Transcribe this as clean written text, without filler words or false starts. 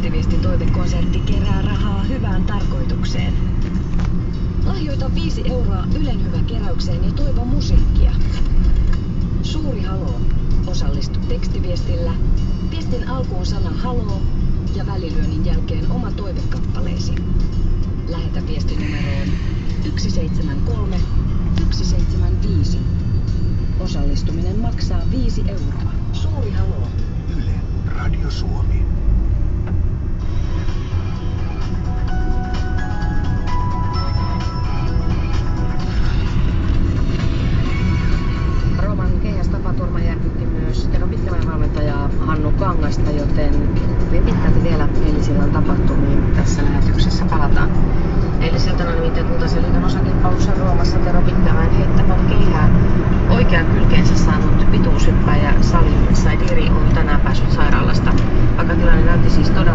Tekstiviesti-toivekonsertti kerää rahaa hyvään tarkoitukseen. Lahjoita 5 euroa Ylen Hyvä keräykseen ja toivo musiikkia. Suuri haloo. Osallistu tekstiviestillä. Viestin alkuun sana haloo ja välilyönnin jälkeen oma toivekappaleesi. Lähetä viesti numeroon 173 175. Osallistuminen maksaa 5 euroa. Suuri haloo. Yle, Radio Suomi. Rooman keihästapaturma järkytti myös Tero Pitkämäen valmentajaa Hannu Kangasta, joten hyvin pitkälti vielä eilisillan tapahtumiin tässä lähetyksessä palataan. Eilisiltana nimittäin Kultaisen liigan osakilpailussa Roomassa Tero Pitkämäen heittämän keihään oikean kylkeensä saanut pituushyppäjä Salim Saidiri on tänään päässyt sairaalasta. Vaikka tilanne näytti siis todella